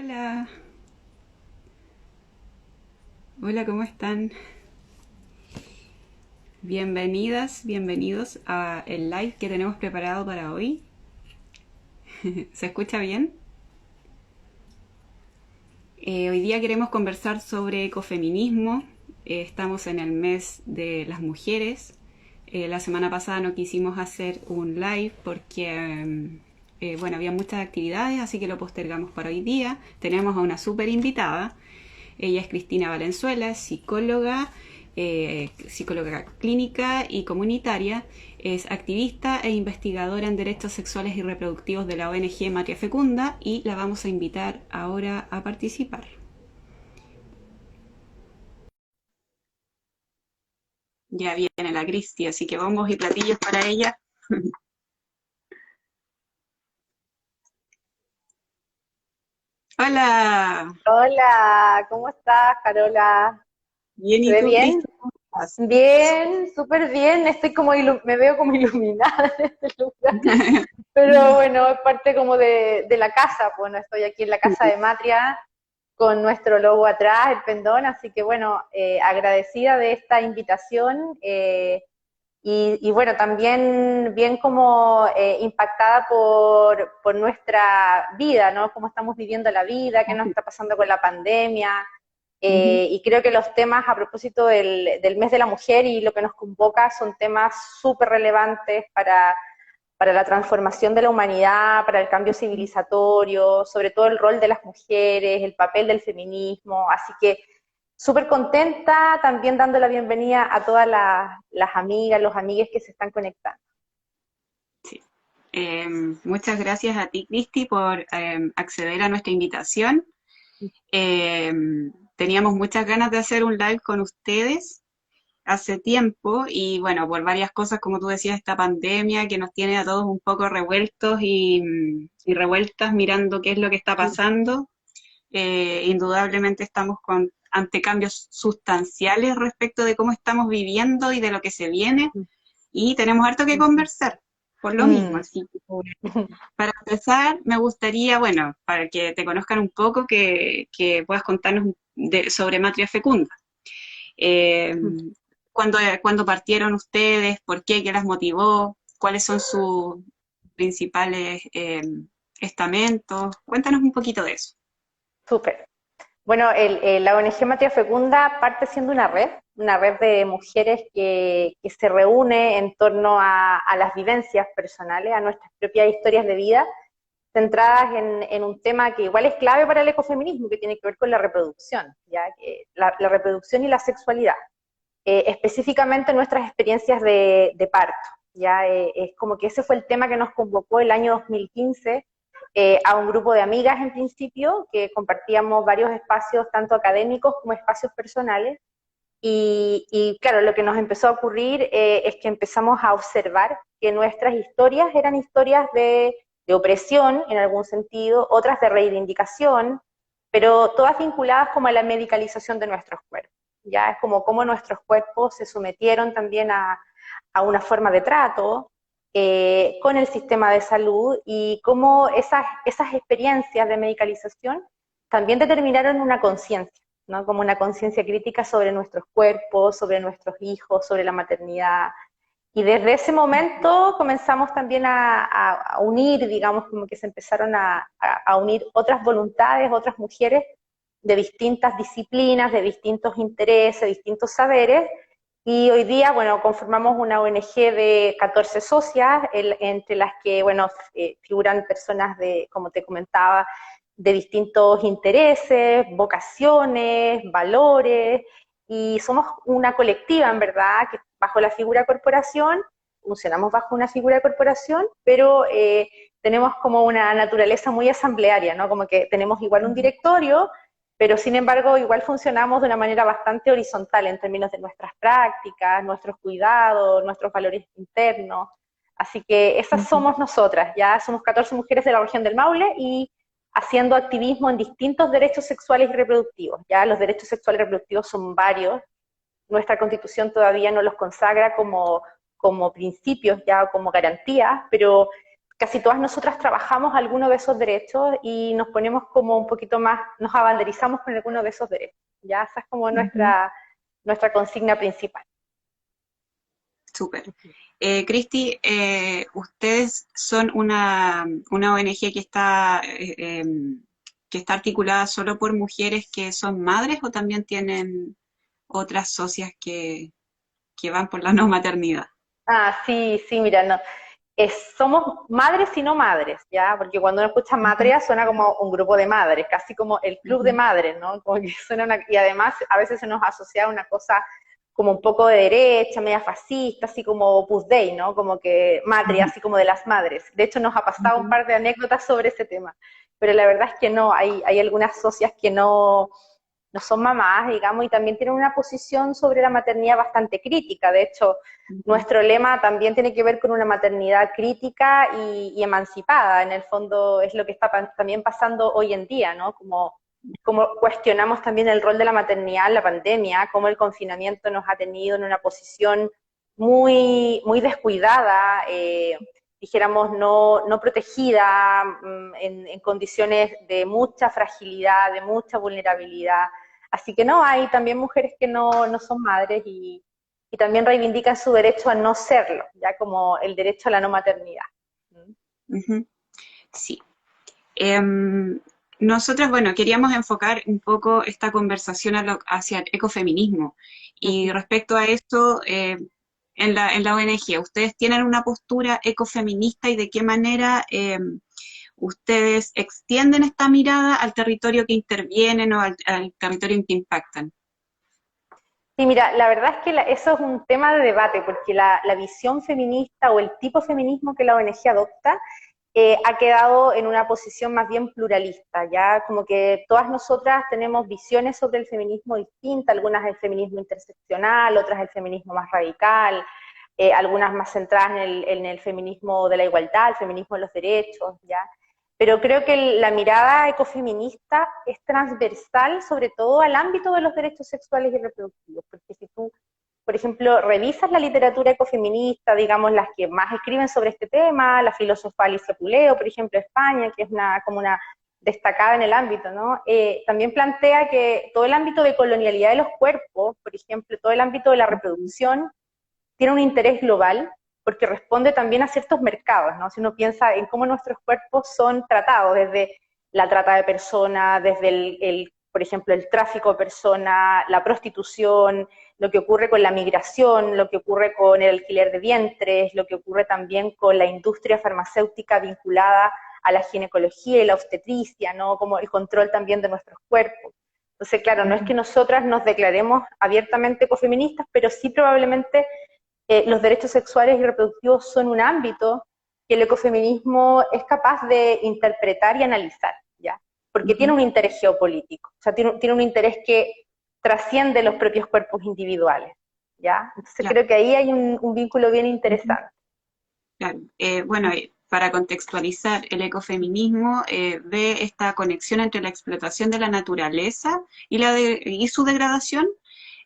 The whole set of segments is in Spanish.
Hola, hola, ¿cómo están? Bienvenidas, bienvenidos a el live que tenemos preparado para hoy. ¿Se escucha bien? Hoy día queremos conversar sobre ecofeminismo. Estamos en el mes de las mujeres. La semana pasada no quisimos hacer un live porque, bueno, había muchas actividades, así que lo postergamos para hoy día. Tenemos a una súper invitada. Ella es Cristina Valenzuela, es psicóloga clínica y comunitaria, es activista e investigadora en derechos sexuales y reproductivos de la ONG Matria Fecunda y la vamos a invitar ahora a participar. Ya viene la Cristi, así que bombos y platillos para ella. Hola, Hola, ¿cómo estás, Carola? bien, ¿Se ¿y ve tú, bien? Cristi? ¿Cómo estás? Bien, súper bien. Estoy como me veo como iluminada en este lugar. Pero bueno, es parte como de la casa. Bueno, estoy aquí en la casa de Matria con nuestro logo atrás, el pendón. Así que bueno, agradecida de esta invitación. Y bueno, también bien como impactada por nuestra vida, ¿no? Cómo estamos viviendo la vida, qué nos está pasando con la pandemia. Y creo que los temas a propósito del mes de la mujer y lo que nos convoca son temas súper relevantes para la transformación de la humanidad, para el cambio civilizatorio, sobre todo el rol de las mujeres, el papel del feminismo. Así que súper contenta, también dando la bienvenida a todas las amigas, los amigues que se están conectando. Sí. Muchas gracias a ti, Cristi, por acceder a nuestra invitación. Eh, Teníamos muchas ganas de hacer un live con ustedes hace tiempo y bueno, por varias cosas, como tú decías, esta pandemia que nos tiene a todos un poco revueltos y revueltas mirando qué es lo que está pasando. Indudablemente estamos ante cambios sustanciales respecto de cómo estamos viviendo y de lo que se viene y tenemos harto que conversar por lo mismo. Mm. Así que para empezar, me gustaría, bueno, para que te conozcan un poco, que puedas contarnos sobre Matria Fecunda. Eh, ¿Cuándo partieron ustedes? ¿Por qué? ¿Qué las motivó? ¿Cuáles son sus principales estamentos? Cuéntanos un poquito de eso. Súper. Bueno, la ONG Matria Fecunda parte siendo una red de mujeres que se reúne en torno a las vivencias personales, a nuestras propias historias de vida, centradas en un tema que igual es clave para el ecofeminismo, que tiene que ver con la reproducción, ¿ya? Que la reproducción y la sexualidad, específicamente nuestras experiencias de parto. ¿Ya? Es como que ese fue el tema que nos convocó el año 2015 a un grupo de amigas en principio, que compartíamos varios espacios, tanto académicos como espacios personales. Y claro, lo que nos empezó a ocurrir es que empezamos a observar que nuestras historias eran historias de opresión en algún sentido, otras de reivindicación, pero todas vinculadas como a la medicalización de nuestros cuerpos. Ya es como cómo nuestros cuerpos se sometieron también a una forma de trato con el sistema de salud y cómo esas experiencias de medicalización también determinaron una conciencia, ¿no? Como una conciencia crítica sobre nuestros cuerpos, sobre nuestros hijos, sobre la maternidad. Y desde ese momento comenzamos también a unir, digamos, como que se empezaron a unir otras voluntades, otras mujeres de distintas disciplinas, de distintos intereses, de distintos saberes. Y hoy día, bueno, conformamos una ONG de 14 socias, entre las que, bueno, figuran personas de, como te comentaba, de distintos intereses, vocaciones, valores, y somos una colectiva, en verdad, que bajo la figura corporación, funcionamos bajo una figura de corporación, pero tenemos como una naturaleza muy asamblearia, ¿no? Como que tenemos igual un directorio, pero sin embargo igual funcionamos de una manera bastante horizontal en términos de nuestras prácticas, nuestros cuidados, nuestros valores internos. Así que esas somos nosotras, ya somos 14 mujeres de la región del Maule y haciendo activismo en distintos derechos sexuales y reproductivos. Ya los derechos sexuales y reproductivos son varios, nuestra constitución todavía no los consagra como principios ya como garantías, pero casi todas nosotras trabajamos alguno de esos derechos y nos ponemos como un poquito más, nos abanderizamos con alguno de esos derechos. Ya esa es como Ujú. nuestra consigna principal. Súper. Cristi, ustedes son una ONG que está articulada solo por mujeres que son madres o también tienen otras socias que van por la no maternidad. Ah, sí, sí, mira, no. Somos madres y no madres, ¿ya? Porque cuando uno escucha Ujú, matria suena como un grupo de madres, casi como el club de ujú, madres, ¿no? Como que suena y además a veces se nos asocia a una cosa como un poco de derecha, media fascista, así como Opus Dei, ¿no? Como que matria, ujú, así como de las madres. De hecho, nos ha pasado un ujú, par de anécdotas sobre ese tema, pero la verdad es que no, hay algunas socias que no son mamás, digamos, y también tienen una posición sobre la maternidad bastante crítica. De hecho, ujú, nuestro lema también tiene que ver con una maternidad crítica y emancipada. En el fondo es lo que está también pasando hoy en día, ¿no? Como cuestionamos también el rol de la maternidad en la pandemia, cómo el confinamiento nos ha tenido en una posición muy descuidada, dijéramos, no protegida, en condiciones de mucha fragilidad, de mucha vulnerabilidad. Así que no, hay también mujeres que no son madres y también reivindican su derecho a no serlo, ya como el derecho a la no maternidad. ujú. Sí. Em, Nosotras, bueno, queríamos enfocar un poco esta conversación hacia el ecofeminismo. Y Ujú. respecto a esto, en la ONG, ¿ustedes tienen una postura ecofeminista y de qué manera ustedes extienden esta mirada al territorio que intervienen o al territorio en que impactan? Sí, mira, la verdad es que eso es un tema de debate, porque la visión feminista o el tipo de feminismo que la ONG adopta ha quedado en una posición más bien pluralista, ya como que todas nosotras tenemos visiones sobre el feminismo distintas, algunas el feminismo interseccional, otras el feminismo más radical, algunas más centradas en el feminismo de la igualdad, el feminismo de los derechos, ya. Pero creo que la mirada ecofeminista es transversal sobre todo al ámbito de los derechos sexuales y reproductivos, porque si tú, por ejemplo, revisas la literatura ecofeminista, digamos, las que más escriben sobre este tema, la filósofa Alicia Puleo, por ejemplo, de España, que es como una destacada en el ámbito, ¿no? También plantea que todo el ámbito de colonialidad de los cuerpos, por ejemplo, todo el ámbito de la reproducción, tiene un interés global porque responde también a ciertos mercados, ¿no? Si uno piensa en cómo nuestros cuerpos son tratados, desde la trata de personas, desde por ejemplo, el tráfico de personas, la prostitución, lo que ocurre con la migración, lo que ocurre con el alquiler de vientres, lo que ocurre también con la industria farmacéutica vinculada a la ginecología y la obstetricia, ¿no? Como el control también de nuestros cuerpos. Entonces, claro, no es que nosotras nos declaremos abiertamente ecofeministas, pero sí probablemente los derechos sexuales y reproductivos son un ámbito que el ecofeminismo es capaz de interpretar y analizar, ¿ya? Porque tiene Ujú, un interés geopolítico, o sea, tiene un interés que trasciende los propios cuerpos individuales, ¿ya? Entonces claro. creo que ahí hay un vínculo bien Ujú. interesante. Claro. Bueno, para contextualizar, el ecofeminismo ve esta conexión entre la explotación de la naturaleza y su degradación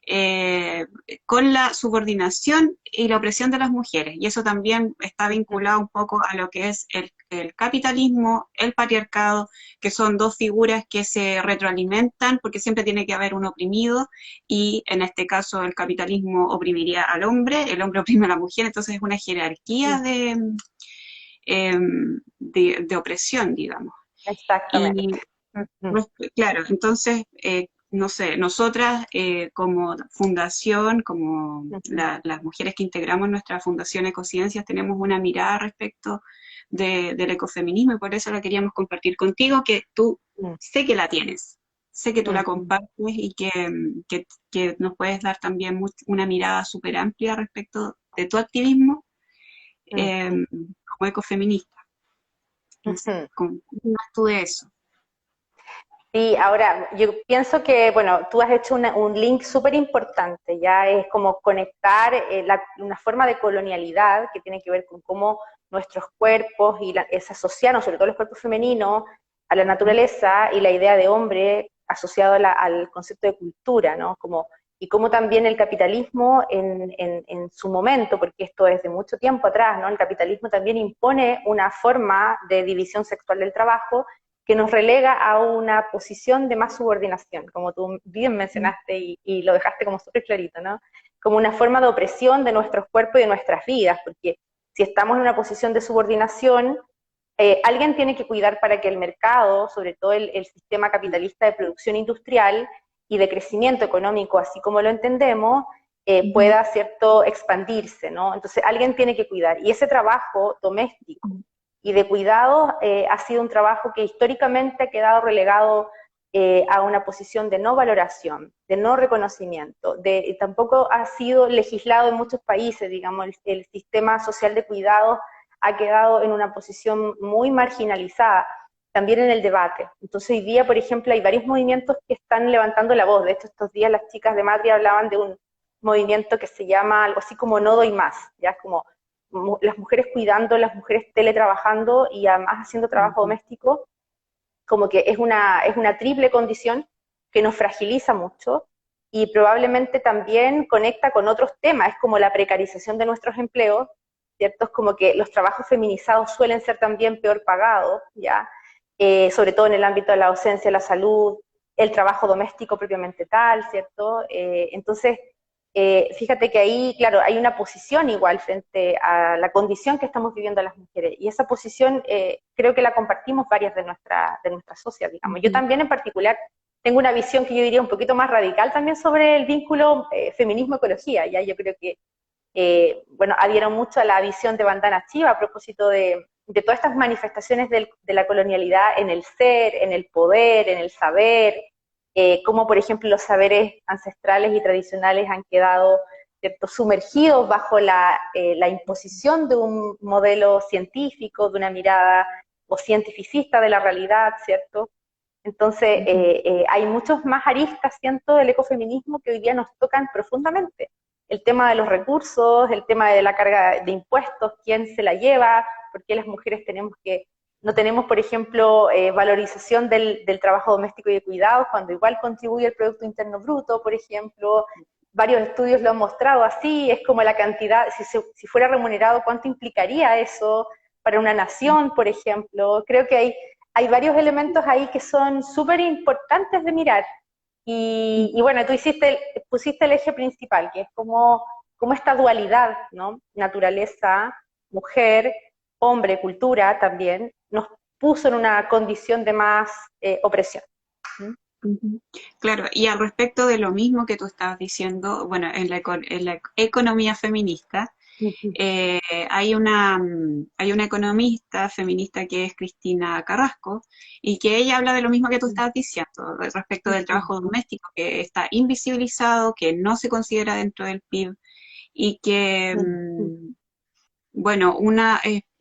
eh, con la subordinación y la opresión de las mujeres. Y eso también está vinculado un poco a lo que es el capitalismo, el patriarcado, que son dos figuras que se retroalimentan porque siempre tiene que haber un oprimido y en este caso el capitalismo oprimiría al hombre, el hombre oprime a la mujer, entonces es una jerarquía de opresión, digamos. Exactamente. Y claro, entonces, no sé, nosotras como fundación, como las mujeres que integramos nuestra fundación Ecociencias, tenemos una mirada respecto del ecofeminismo y por eso la queríamos compartir contigo, que tú sé que la tienes, sé que tú la compartes y que nos puedes dar también una mirada súper amplia respecto de tu activismo eh, como ecofeminista. No sé, ¿cómo opinas tú de eso? Sí, ahora yo pienso que, bueno, tú has hecho un link súper importante, ya es como conectar una forma de colonialidad que tiene que ver con cómo nuestros cuerpos se asociaron, sobre todo los cuerpos femeninos, a la naturaleza y la idea de hombre asociado al concepto de cultura, ¿no? Como y cómo también el capitalismo en su momento, porque esto es de mucho tiempo atrás, ¿no? El capitalismo también impone una forma de división sexual del trabajo que nos relega a una posición de más subordinación, como tú bien mencionaste y lo dejaste como súper clarito, ¿no? Como una forma de opresión de nuestros cuerpos y de nuestras vidas, porque si estamos en una posición de subordinación, alguien tiene que cuidar para que el mercado, sobre todo el sistema capitalista de producción industrial y de crecimiento económico, así como lo entendemos, pueda, ¿cierto?, expandirse, ¿no? Entonces alguien tiene que cuidar. Y ese trabajo doméstico y de cuidado ha sido un trabajo que históricamente ha quedado relegado a una posición de no valoración, de no reconocimiento, tampoco ha sido legislado en muchos países, digamos, el sistema social de cuidados ha quedado en una posición muy marginalizada, también en el debate. Entonces hoy día, por ejemplo, hay varios movimientos que están levantando la voz. De hecho, estos días las chicas de Madrid hablaban de un movimiento que se llama algo así como No doy más, ya es como las mujeres cuidando, las mujeres teletrabajando y además haciendo trabajo doméstico, como que es una triple condición que nos fragiliza mucho y probablemente también conecta con otros temas, es como la precarización de nuestros empleos, ¿cierto? Es como que los trabajos feminizados suelen ser también peor pagados, ¿ya? Sobre todo en el ámbito de la docencia, la salud, el trabajo doméstico propiamente tal, ¿cierto? Entonces, fíjate que ahí, claro, hay una posición igual frente a la condición que estamos viviendo las mujeres, y esa posición creo que la compartimos varias de nuestras socias, digamos. Yo también en particular tengo una visión que yo diría un poquito más radical también sobre el vínculo feminismo-ecología, ya yo creo que bueno, adhiero mucho a la visión de Bandana Chiva a propósito de todas estas manifestaciones de la colonialidad en el ser, en el poder, en el saber, cómo por ejemplo los saberes ancestrales y tradicionales han quedado, ¿cierto?, sumergidos bajo la imposición de un modelo científico, de una mirada o cientificista de la realidad, ¿cierto? Entonces, hay muchos más aristas, siento, del ecofeminismo que hoy día nos tocan profundamente. El tema de los recursos, el tema de la carga de impuestos, quién se la lleva, por qué las mujeres no tenemos, por ejemplo, valorización del trabajo doméstico y de cuidados, cuando igual contribuye al Producto Interno Bruto, por ejemplo. Varios estudios lo han mostrado así, es como la cantidad, si fuera remunerado, ¿cuánto implicaría eso para una nación, por ejemplo? Creo que hay varios elementos ahí que son súper importantes de mirar. Y bueno, tú pusiste el eje principal, que es como esta dualidad, ¿no? Naturaleza, mujer, hombre, cultura también, nos puso en una condición de más opresión. Claro, y al respecto de lo mismo que tú estabas diciendo, bueno, en la economía feminista, eh, hay una economista feminista que es Cristina Carrasco, y que ella habla de lo mismo que tú estabas diciendo, respecto del trabajo doméstico, que está invisibilizado, que no se considera dentro del PIB, y que, bueno,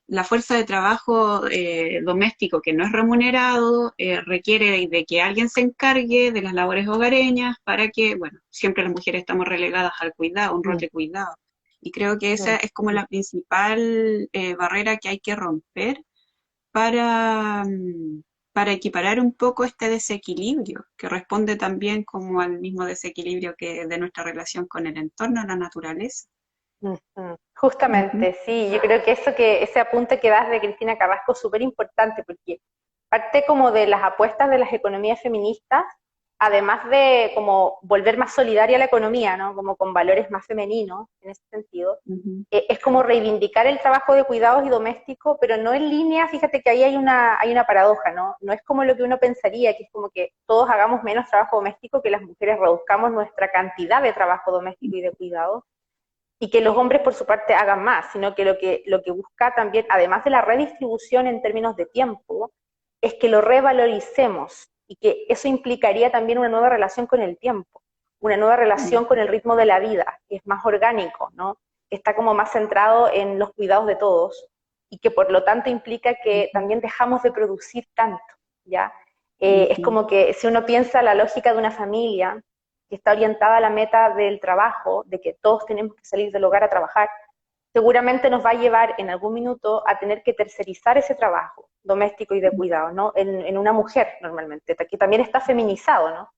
la fuerza de trabajo doméstico que no es remunerado requiere de que alguien se encargue de las labores hogareñas para que, bueno, siempre las mujeres estamos relegadas al cuidado, un rol de cuidado. Y creo que esa es como la principal barrera que hay que romper para, para equiparar un poco este desequilibrio, que responde también como al mismo desequilibrio que de nuestra relación con el entorno, la naturaleza. Justamente, sí, yo creo que ese apunte que das de Cristina Carrasco es súper importante, porque parte como de las apuestas de las economías feministas, además de como volver más solidaria la economía, ¿no? Como con valores más femeninos en ese sentido, es como reivindicar el trabajo de cuidados y doméstico, pero no en línea. Fíjate que ahí hay una paradoja, ¿no? No es como lo que uno pensaría, que es como que todos hagamos menos trabajo doméstico, que las mujeres reduzcamos nuestra cantidad de trabajo doméstico y de cuidados, y que los hombres por su parte hagan más, sino que lo que busca también, además de la redistribución en términos de tiempo, es que lo revaloricemos, y que eso implicaría también una nueva relación con el tiempo, una nueva relación con el ritmo de la vida, que es más orgánico, ¿no? Que está como más centrado en los cuidados de todos, y que por lo tanto implica que también dejamos de producir tanto, ¿ya? Es como que si uno piensa la lógica de una familia, que está orientada a la meta del trabajo, de que todos tenemos que salir del hogar a trabajar, seguramente nos va a llevar en algún minuto a tener que tercerizar ese trabajo doméstico y de cuidado, ¿no? En una mujer normalmente, que también está feminizado, ¿no?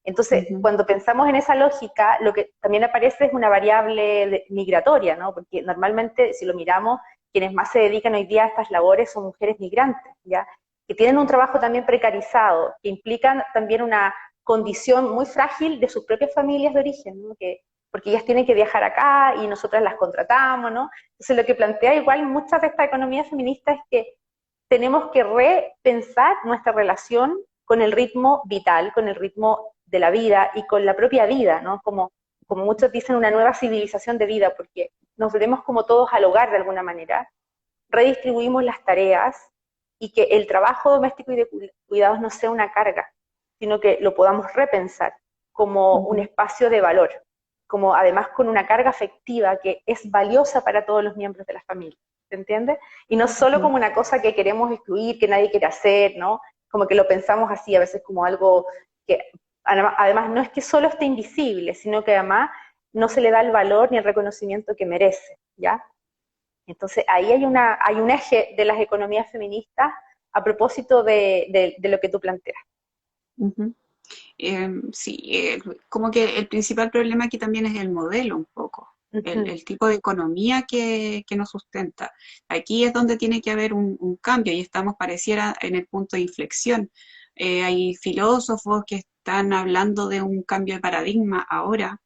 Entonces, Ujú, cuando pensamos en esa lógica, lo que también aparece es una variable migratoria, ¿no? Porque normalmente, si lo miramos, quienes más se dedican hoy día a estas labores son mujeres migrantes, ¿ya? Que tienen un trabajo también precarizado, que implican también una condición muy frágil de sus propias familias de origen, ¿no? Porque ellas tienen que viajar acá y nosotras las contratamos, ¿no? Entonces, lo que plantea igual muchas de esta economía feminista es que tenemos que repensar nuestra relación con el ritmo vital, con el ritmo de la vida y con la propia vida, ¿no? Como muchos dicen, una nueva civilización de vida, porque nos volvemos como todos al hogar de alguna manera, redistribuimos las tareas y que el trabajo doméstico y de cuidados no sea una carga, sino que lo podamos repensar como un ujú, espacio de valor, como además con una carga afectiva que es valiosa para todos los miembros de la familia, ¿se entiende? Y no solo ujú. como una cosa que queremos excluir, que nadie quiere hacer, ¿no? Como que lo pensamos así, a veces como algo que además no es que solo esté invisible, sino que además no se le da el valor ni el reconocimiento que merece, ¿ya? Entonces ahí hay un eje de las economías feministas a propósito de lo que tú planteas. Ujú. Sí, como que el principal problema aquí también es el modelo un poco, Uh -huh, el tipo de economía que nos sustenta. Aquí es donde tiene que haber un cambio y estamos, pareciera, en el punto de inflexión. Hay filósofos que están hablando de un cambio de paradigma ahora,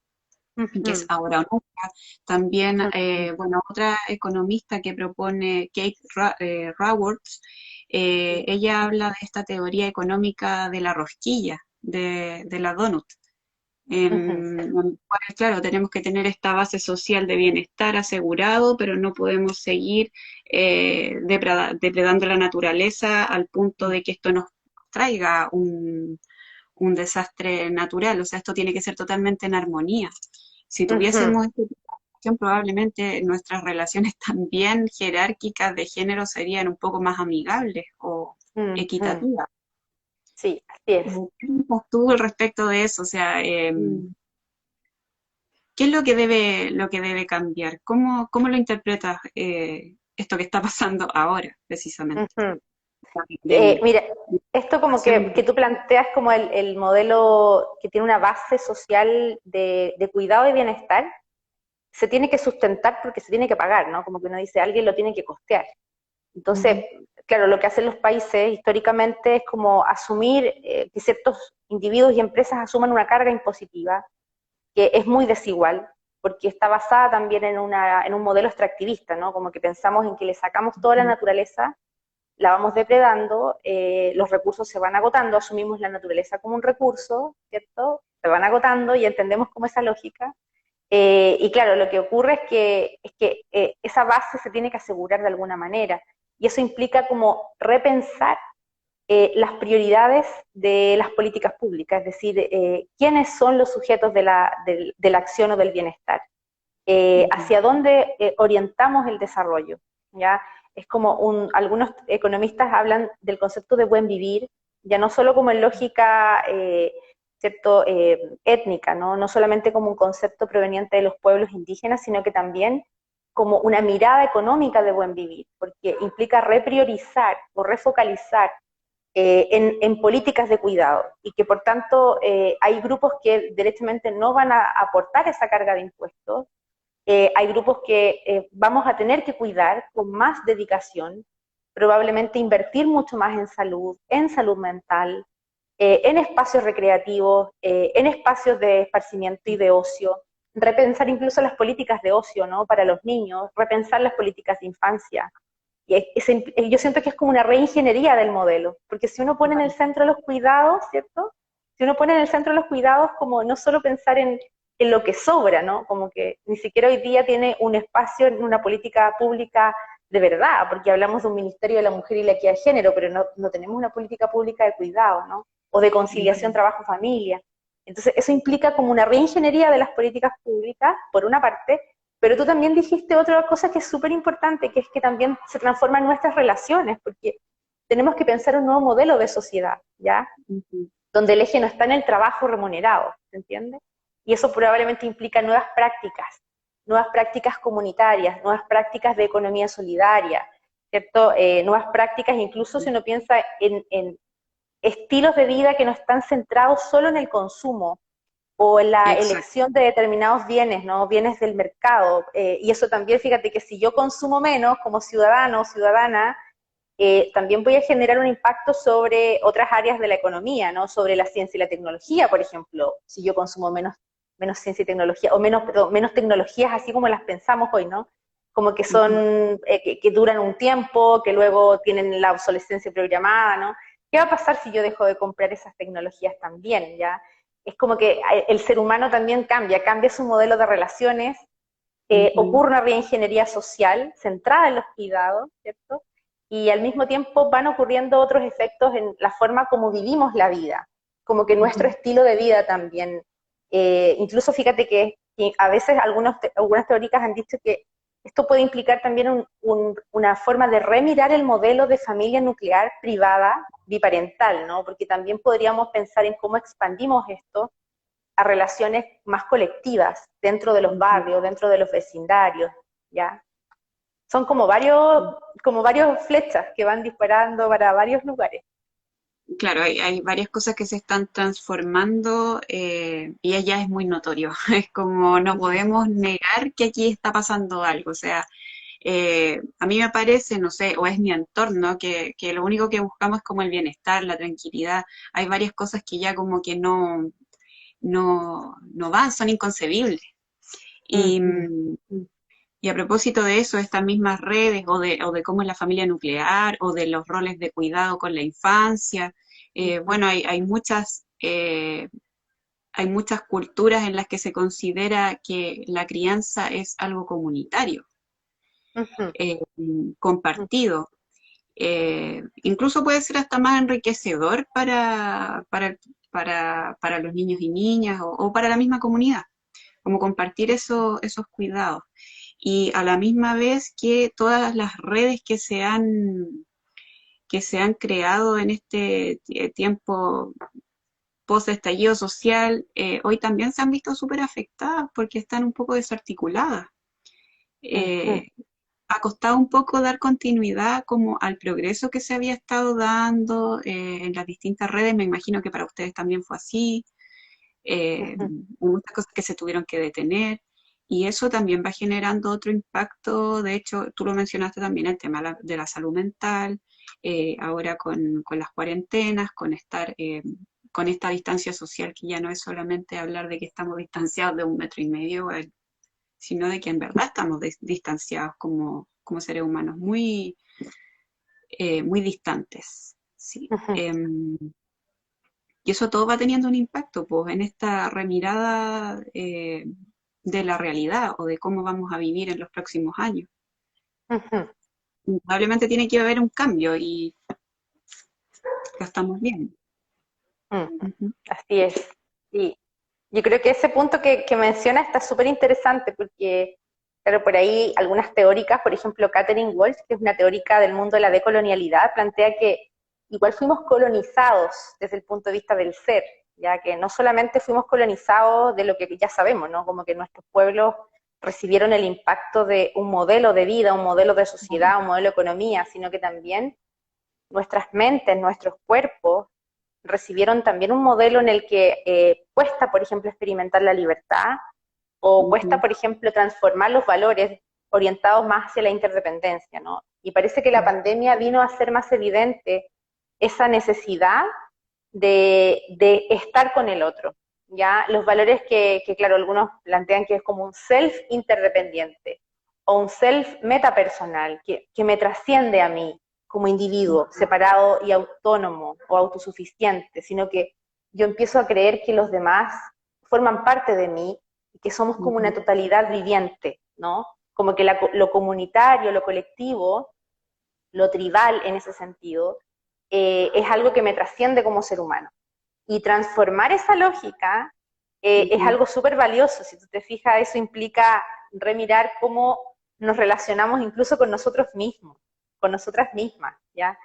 uh que es -huh, ahora o nunca. También, uh -huh, bueno, otra economista que propone, Kate Raworth, ella habla de esta teoría económica de la rosquilla, de la donut. uh -huh, Pues, claro, tenemos que tener esta base social de bienestar asegurado, pero no podemos seguir depredando la naturaleza al punto de que esto nos traiga un desastre natural. O sea, esto tiene que ser totalmente en armonía. Si uh -huh, tuviésemos este tipo de acción, probablemente nuestras relaciones también jerárquicas de género serían un poco más amigables o uh -huh. equitativas. Sí, así es. ¿Qué piensas tú al respecto de eso? O sea, Mm. ¿qué es lo que debe cambiar? Cómo lo interpretas esto que está pasando ahora, Uh precisamente? -huh. La pandemia. Mira, esto como Acción que de- tú planteas como el modelo que tiene una base social de cuidado y bienestar, se tiene que sustentar porque se tiene que pagar, ¿no? Como que uno dice, alguien lo tiene que costear. Entonces, Ujú, claro, lo que hacen los países históricamente es como asumir que ciertos individuos y empresas asuman una carga impositiva que es muy desigual, porque está basada también en un modelo extractivista, ¿no? Como que pensamos en que le sacamos toda la ujú, naturaleza, la vamos depredando, los recursos se van agotando, asumimos la naturaleza como un recurso, ¿cierto? Se van agotando y entendemos como esa lógica. Y claro, lo que ocurre es que esa base se tiene que asegurar de alguna manera. Y eso implica como repensar las prioridades de las políticas públicas, es decir, quiénes son los sujetos de la acción o del bienestar, ujú, hacia dónde orientamos el desarrollo. ¿Ya? Es como algunos economistas hablan del concepto de buen vivir, ya no solo como en lógica ¿cierto? Étnica, ¿no? No solamente como un concepto proveniente de los pueblos indígenas, sino que también como una mirada económica de buen vivir, porque implica repriorizar o refocalizar en políticas de cuidado y que por tanto hay grupos que derechamente no van a aportar esa carga de impuestos, hay grupos que vamos a tener que cuidar con más dedicación, probablemente invertir mucho más en salud mental, en espacios recreativos, en espacios de esparcimiento y de ocio, repensar incluso las políticas de ocio, ¿no? Para los niños, repensar las políticas de infancia. Yo siento que es como una reingeniería del modelo, porque si uno pone en el claro, centro los cuidados, ¿cierto? Si uno pone en el centro los cuidados, como no solo pensar en lo que sobra, ¿no? Como que ni siquiera hoy día tiene un espacio en una política pública de verdad, porque hablamos de un Ministerio de la Mujer y la Equidad de Género, pero no tenemos una política pública de cuidado, ¿no? O de conciliación ujú, trabajo-familia. Entonces, eso implica como una reingeniería de las políticas públicas, por una parte, pero tú también dijiste otra cosa que es súper importante, que es que también se transforman nuestras relaciones, porque tenemos que pensar un nuevo modelo de sociedad, ¿ya? ujú, Donde el eje no está en el trabajo remunerado, ¿se entiende? Y eso probablemente implica nuevas prácticas comunitarias, nuevas prácticas de economía solidaria, ¿cierto? Nuevas prácticas, incluso si uno piensa estilos de vida que no están centrados solo en el consumo o en la Exacto. elección de determinados bienes, ¿no? Bienes del mercado. Y eso también, fíjate que si yo consumo menos como ciudadano o ciudadana, también voy a generar un impacto sobre otras áreas de la economía, ¿no? Sobre la ciencia y la tecnología, por ejemplo, si yo consumo menos ciencia y tecnología, o menos tecnologías así como las pensamos hoy, ¿no? Como que Ujú. son, que duran un tiempo, que luego tienen la obsolescencia programada, ¿no? ¿Qué va a pasar si yo dejo de comprar esas tecnologías también, ya? Es como que el ser humano también cambia su modelo de relaciones, Ujú. ocurre una reingeniería social centrada en los cuidados, ¿cierto? Y al mismo tiempo van ocurriendo otros efectos en la forma como vivimos la vida, como que nuestro Ujú. estilo de vida también. Incluso fíjate que a veces algunas teóricas han dicho que esto puede implicar también una forma de remirar el modelo de familia nuclear privada biparental, ¿no? Porque también podríamos pensar en cómo expandimos esto a relaciones más colectivas dentro de los Ujú. barrios, dentro de los vecindarios, ¿ya? Son como varios flechas que van disparando para varios lugares. Claro, hay varias cosas que se están transformando y allá es muy notorio. Es como no podemos negar que aquí está pasando algo. O sea, a mí me parece, no sé, o es mi entorno, que lo único que buscamos es como el bienestar, la tranquilidad. Hay varias cosas que ya como que no van, son inconcebibles. Mm, Y, y a propósito de eso, estas mismas redes o de cómo es la familia nuclear o de los roles de cuidado con la infancia, bueno, hay muchas culturas en las que se considera que la crianza es algo comunitario, ujú, eh, ujú, compartido. Incluso puede ser hasta más enriquecedor para los niños y niñas o para la misma comunidad, como compartir esos cuidados. Y a la misma vez que todas las redes que se han creado en este tiempo post estallido social, hoy también se han visto súper afectadas porque están un poco desarticuladas. ujú, Eh, ha costado un poco dar continuidad como al progreso que se había estado dando en las distintas redes, me imagino que para ustedes también fue así, ujú, muchas cosas que se tuvieron que detener y eso también va generando otro impacto, de hecho tú lo mencionaste también, el tema de la salud mental, ahora con las cuarentenas, con esta distancia social que ya no es solamente hablar de que estamos distanciados de 1,5 metros, sino de que en verdad estamos distanciados como seres humanos, muy distantes. Sí. ujú. Y eso todo va teniendo un impacto pues, en esta remirada de la realidad o de cómo vamos a vivir en los próximos años. Ujú, Probablemente tiene que haber un cambio y lo estamos viendo. mm. Ujú. Así es. Sí. Yo creo que ese punto que menciona está súper interesante porque, claro, por ahí algunas teóricas, por ejemplo, Catherine Walsh, que es una teórica del mundo de la decolonialidad, plantea que igual fuimos colonizados desde el punto de vista del ser, ya que no solamente fuimos colonizados de lo que ya sabemos, ¿no? Como que nuestros pueblos recibieron el impacto de un modelo de vida, un modelo de sociedad, un modelo de economía, sino que también nuestras mentes, nuestros cuerpos, recibieron también un modelo en el que cuesta, por ejemplo, experimentar la libertad o cuesta, Ujú. por ejemplo, transformar los valores orientados más hacia la interdependencia, ¿no? Y parece que la pandemia vino a hacer más evidente esa necesidad de estar con el otro, ¿ya? Los valores que, claro, algunos plantean que es como un self interdependiente o un self metapersonal, que me trasciende a mí como individuo, separado y autónomo o autosuficiente, sino que yo empiezo a creer que los demás forman parte de mí y que somos como una Ujú. totalidad viviente, ¿no? Como que lo comunitario, lo colectivo, lo tribal en ese sentido, es algo que me trasciende como ser humano. Y transformar esa lógica es Ujú. algo súper valioso. Si tú te fijas, eso implica remirar cómo nos relacionamos incluso con nosotros mismos, con nosotras mismas, ¿ya?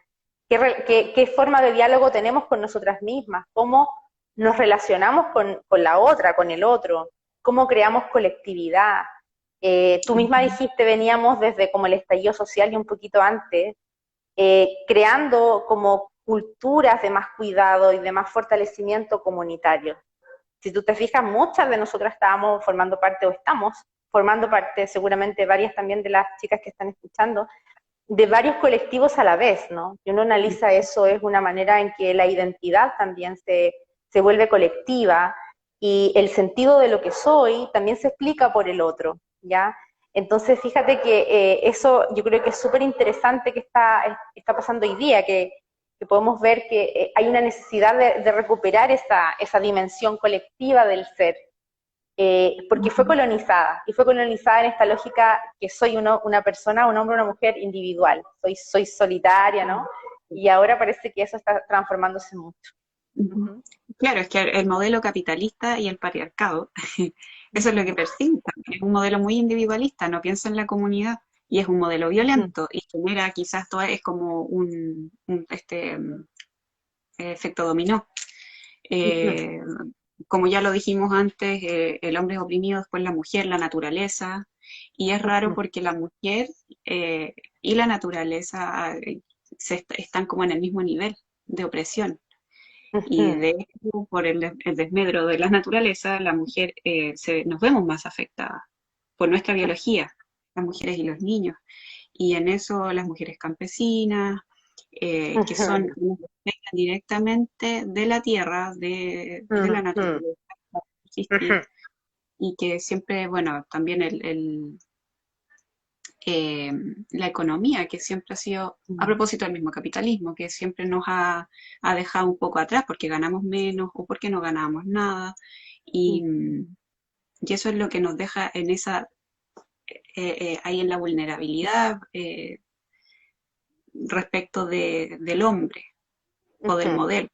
¿Qué forma de diálogo tenemos con nosotras mismas? ¿Cómo nos relacionamos con la otra, con el otro? ¿Cómo creamos colectividad? Tú misma Ujú. dijiste, veníamos desde como el estallido social y un poquito antes, creando como culturas de más cuidado y de más fortalecimiento comunitario. Si tú te fijas, muchas de nosotras estábamos formando parte o estamos formando parte, seguramente varias también de las chicas que están escuchando, de varios colectivos a la vez, ¿no? Si uno analiza eso, es una manera en que la identidad también se vuelve colectiva y el sentido de lo que soy también se explica por el otro, ¿ya? Entonces, fíjate que eso yo creo que es súper interesante que está pasando hoy día, que podemos ver que hay una necesidad de recuperar esa dimensión colectiva del ser, porque fue colonizada, y fue colonizada en esta lógica que soy una persona, un hombre o una mujer individual, soy solitaria, ¿no? Y ahora parece que eso está transformándose mucho. Ujú. Ujú. Claro, es que el modelo capitalista y el patriarcado, eso es lo que persiguen también. Es un modelo muy individualista, no piensa en la comunidad y es un modelo Ujú. violento y genera quizás todo, es como efecto dominó. Ujú. Eh, Como ya lo dijimos antes, el hombre es oprimido, después la mujer, la naturaleza, y es raro Ujú. porque la mujer y la naturaleza están como en el mismo nivel de opresión. Y Ujú. de hecho, por el desmedro de la naturaleza, la mujer nos vemos más afectadas por nuestra biología, las mujeres y los niños. Y en eso las mujeres campesinas, que son Ujú. quienes dependen directamente de la tierra, de la Ujú. naturaleza, para Ujú. existir, y que siempre, bueno, también eh, la economía, que siempre ha sido, a propósito del mismo capitalismo, que siempre ha dejado un poco atrás porque ganamos menos o porque no ganamos nada. Y, Ujú. y eso es lo que nos deja en ahí en la vulnerabilidad respecto del hombre o del Ujú. modelo. Y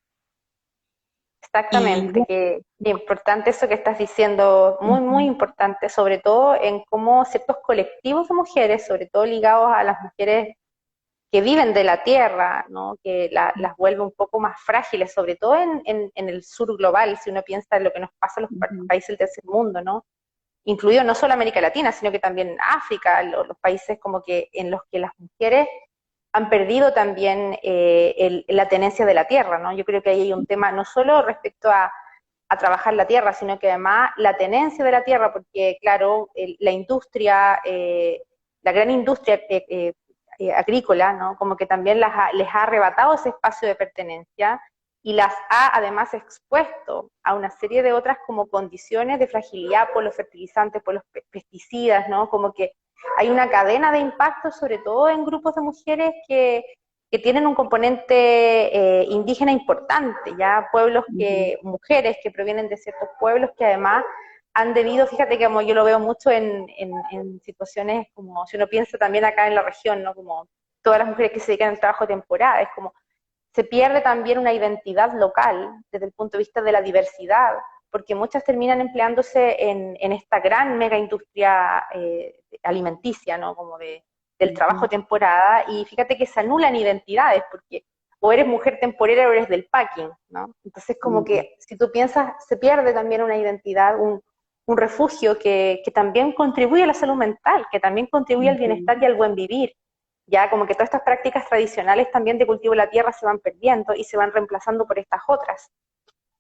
Exactamente, que importante eso que estás diciendo, muy, muy importante, sobre todo en cómo ciertos colectivos de mujeres, sobre todo ligados a las mujeres que viven de la tierra, ¿no? Que las vuelve un poco más frágiles, sobre todo en el sur global, si uno piensa en lo que nos pasa en los países del tercer mundo, ¿no? Incluido no solo América Latina, sino que también África, los países como que en los que las mujeres han perdido también la tenencia de la tierra, ¿no? Yo creo que ahí hay un tema no solo respecto a trabajar la tierra, sino que además la tenencia de la tierra, porque claro, la industria, la gran industria agrícola, ¿no? Como que también les ha arrebatado ese espacio de pertenencia y las ha además expuesto a una serie de otras como condiciones de fragilidad por los fertilizantes, por los pesticidas, ¿no? Como que hay una cadena de impacto, sobre todo en grupos de mujeres que tienen un componente indígena importante, ya pueblos mujeres que provienen de ciertos pueblos que además han debido, fíjate que como yo lo veo mucho en situaciones como, si uno piensa también acá en la región, ¿no? Como todas las mujeres que se dedican al trabajo de temporada, es como se pierde también una identidad local desde el punto de vista de la diversidad, porque muchas terminan empleándose en esta gran mega industria alimenticia, ¿no? Como del trabajo de temporada, y fíjate que se anulan identidades, porque o eres mujer temporera o eres del packing, ¿no? Entonces como que si tú piensas, se pierde también una identidad, un refugio que también contribuye a la salud mental, que también contribuye al bienestar y al buen vivir. Ya como que todas estas prácticas tradicionales también de cultivo de la tierra se van perdiendo y se van reemplazando por estas otras.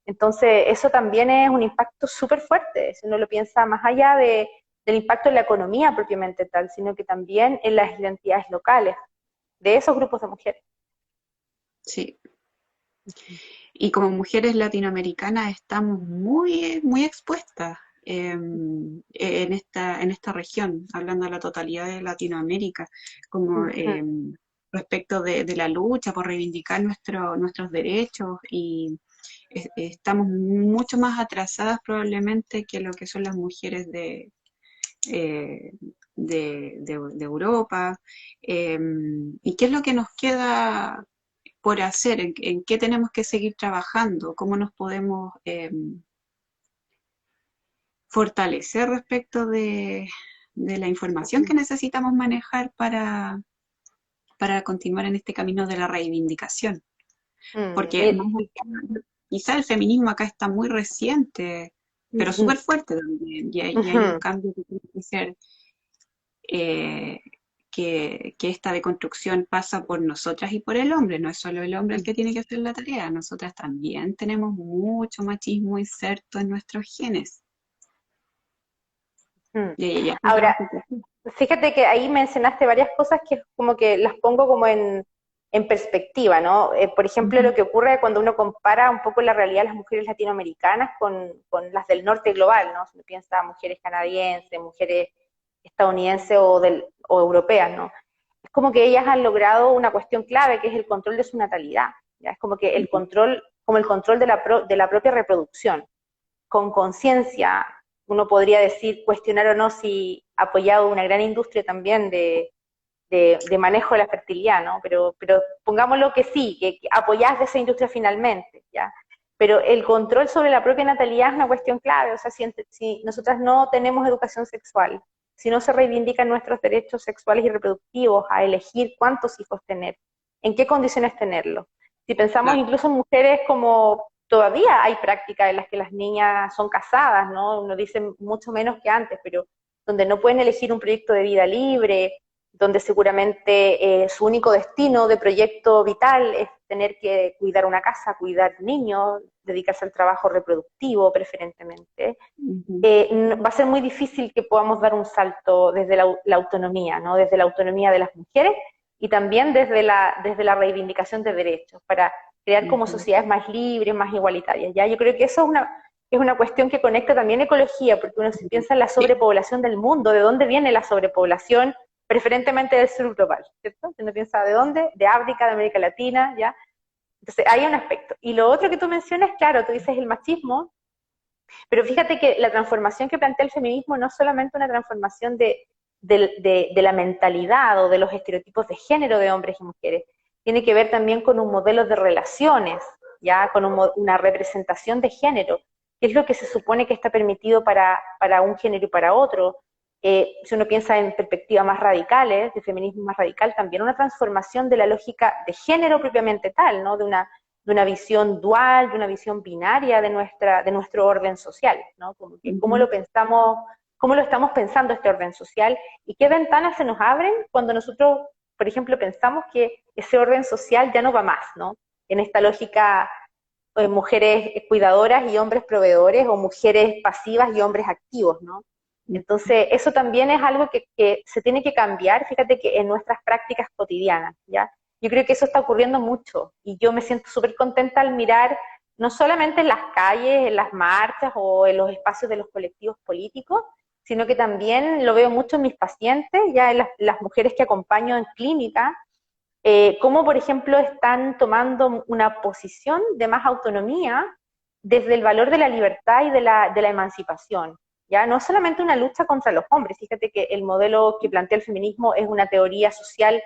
Entonces, eso también es un impacto súper fuerte, si uno lo piensa más allá del impacto en la economía propiamente tal, sino que también en las identidades locales de esos grupos de mujeres. sí, y como mujeres latinoamericanas estamos muy expuestas en esta región, hablando de la totalidad de Latinoamérica, como respecto de la lucha por reivindicar nuestros derechos y estamos mucho más atrasadas probablemente que lo que son las mujeres eh, de Europa. ¿Y qué es lo que nos queda por hacer? En qué tenemos que seguir trabajando? ¿Cómo nos podemos fortalecer respecto de la información que necesitamos manejar para continuar en este camino de la reivindicación? Porque Mira, quizá el feminismo acá está muy reciente, pero súper fuerte también, y hay un cambio que tiene que ser, eh, que esta deconstrucción pasa por nosotras y por el hombre, no es solo el hombre el que tiene que hacer la tarea, nosotras también tenemos mucho machismo inserto en nuestros genes. Mm. Ya, Ahora, fíjate que ahí mencionaste varias cosas que como que las pongo como en perspectiva, ¿no? Por ejemplo, Ujú. lo que ocurre cuando uno compara un poco la realidad de las mujeres latinoamericanas con las del norte global, ¿no? Si uno piensa mujeres canadienses, mujeres estadounidenses o europeas, ¿no? Es como que ellas han logrado una cuestión clave que es el control de su natalidad, ¿ya? Es como que el control, como el control de la propia reproducción con conciencia, uno podría decir, cuestionar o no si apoyado una gran industria también de manejo de la fertilidad, ¿no? Pero pongámoslo que sí, que apoyás de esa industria finalmente, ¿ya? Pero el control sobre la propia natalidad es una cuestión clave, o sea, si nosotras no tenemos educación sexual, si no se reivindican nuestros derechos sexuales y reproductivos a elegir cuántos hijos tener, en qué condiciones tenerlos. Si pensamos Claro. incluso en mujeres como todavía hay prácticas en las que las niñas son casadas, ¿no? Uno dice mucho menos que antes, pero donde no pueden elegir un proyecto de vida libre, donde seguramente su único destino de proyecto vital es tener que cuidar una casa, cuidar niños, dedicarse al trabajo reproductivo preferentemente, Ujú. va a ser muy difícil que podamos dar un salto desde la autonomía, ¿no? Desde la autonomía de las mujeres y también desde la reivindicación de derechos, para crear como Ujú. sociedades más libres, más igualitarias. ¿Ya? Yo creo que eso es una cuestión que conecta también ecología, porque uno se piensa en la Sí, sobrepoblación del mundo, ¿de dónde viene la sobrepoblación? Preferentemente del sur global, ¿cierto? Uno piensa, ¿de dónde? De África, de América Latina, ¿ya? Entonces, hay un aspecto. Y lo otro que tú mencionas, claro, tú dices el machismo, pero fíjate que la transformación que plantea el feminismo no es solamente una transformación de la mentalidad o de los estereotipos de género de hombres y mujeres, tiene que ver también con un modelo de relaciones, ya con una representación de género, que es lo que se supone que está permitido para un género y para otro. Si uno piensa en perspectivas más radicales, de feminismo más radical, también una transformación de la lógica de género propiamente tal, ¿no? De una visión dual, de una visión binaria de nuestro orden social, ¿no? Como que cómo ujú. lo pensamos, cómo lo estamos pensando este orden social y qué ventanas se nos abren cuando nosotros, por ejemplo, pensamos que ese orden social ya no va más, ¿no? En esta lógica mujeres cuidadoras y hombres proveedores o mujeres pasivas y hombres activos, ¿no? Entonces, eso también es algo que se tiene que cambiar, fíjate que en nuestras prácticas cotidianas, ¿ya? Yo creo que eso está ocurriendo mucho y yo me siento súper contenta al mirar no solamente en las calles, en las marchas o en los espacios de los colectivos políticos, sino que también lo veo mucho en mis pacientes, ya en las mujeres que acompaño en clínica, cómo, por ejemplo, están tomando una posición de más autonomía desde el valor de la libertad y de la emancipación. ¿Ya? No solamente una lucha contra los hombres, fíjate que el modelo que plantea el feminismo es una teoría social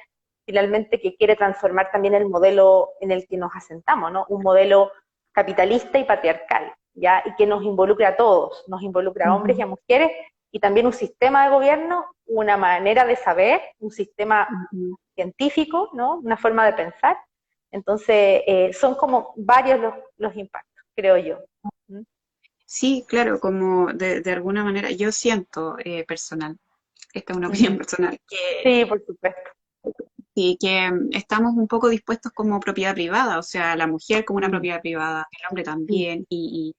finalmente que quiere transformar también el modelo en el que nos asentamos, ¿no? Un modelo capitalista y patriarcal, ¿ya? Y que nos involucra a todos, nos involucra a hombres y Ujú. a mujeres, y también un sistema de gobierno, una manera de saber, un sistema Ujú. científico, ¿no? Una forma de pensar. Entonces, son como varios los impactos, creo yo. ¿Mm? Sí, claro, como de alguna manera yo siento personal, esta es una opinión Ujú. personal, que Sí, por supuesto. sí, que estamos un poco dispuestos como propiedad privada, o sea, la mujer como una Mm, propiedad privada, el hombre mm, también, y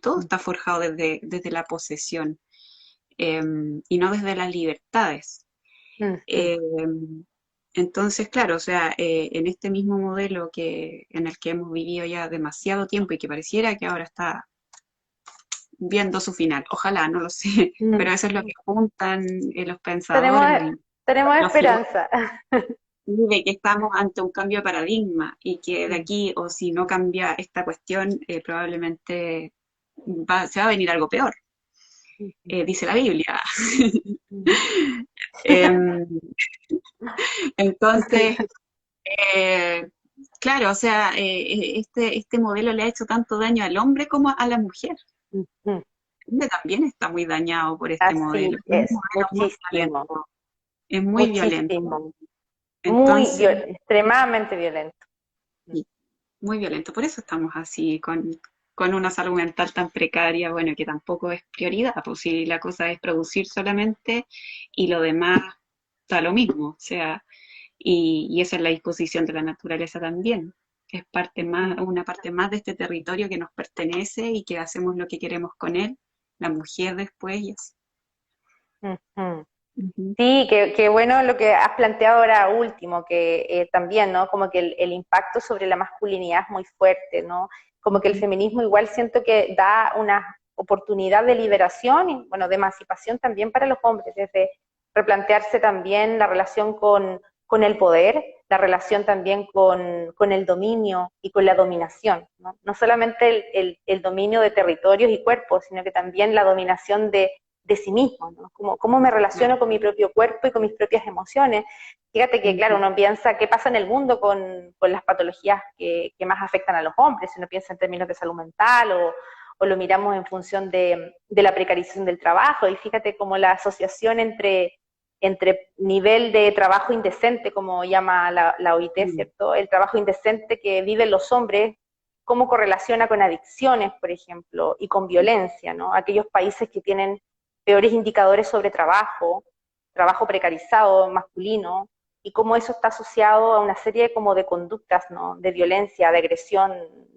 todo mm, está forjado desde la posesión, eh, y no desde las libertades. mm, mm. Eh, entonces, claro, o sea, en este mismo modelo en el que hemos vivido ya demasiado tiempo y que pareciera que ahora está viendo su final, ojalá, no lo sé, pero Mm. eso es lo que juntan los Tenemos, pensadores, tenemos los filósofos, esperanza. de que estamos ante un cambio de paradigma y que de Mm, aquí, o si no cambia esta cuestión, probablemente se va a venir algo peor, mm, dice la Biblia. mm. Em, entonces, eh, claro, o sea, este modelo le ha hecho tanto daño al hombre como a la mujer. Mm, mm. El hombre también está muy dañado por este Así modelo. Es un es, modelo muy muchísimo, violento. Es muy violento. muchísimo. Muy Entonces, extremadamente violento. Mm, sí, muy violento. Por eso estamos así, con una salud mental tan precaria, bueno, que tampoco es prioridad, pues si la cosa es producir solamente y lo demás da lo mismo, o sea, y esa es la disposición de la naturaleza también. Es parte más, una parte más de este territorio que nos pertenece y que hacemos lo que queremos con él, la mujer después y así. Ujú. Ujú. Sí, que bueno lo que has planteado ahora último, que también, ¿no? Como que el impacto sobre la masculinidad es muy fuerte, ¿no? Como que el Ujú. feminismo igual siento que da una oportunidad de liberación y, bueno, de emancipación también para los hombres, desde replantearse también la relación con el poder, la relación también con el dominio y con la dominación, ¿no? No solamente el dominio de territorios y cuerpos, sino que también la dominación de sí mismo, ¿no? Cómo me relaciono con mi propio cuerpo y con mis propias emociones. Fíjate que, claro, Ujú. uno piensa qué pasa en el mundo con las patologías que más afectan a los hombres, uno piensa en términos de salud mental o lo miramos en función de la precarización del trabajo, y fíjate cómo la asociación entre nivel de trabajo indecente, como llama la OIT, Mm. ¿cierto? El trabajo indecente que viven los hombres, cómo correlaciona con adicciones, por ejemplo, y con violencia, ¿no? Aquellos países que tienen peores indicadores sobre trabajo precarizado, masculino, y cómo eso está asociado a una serie como de conductas, ¿no? De violencia, de agresión,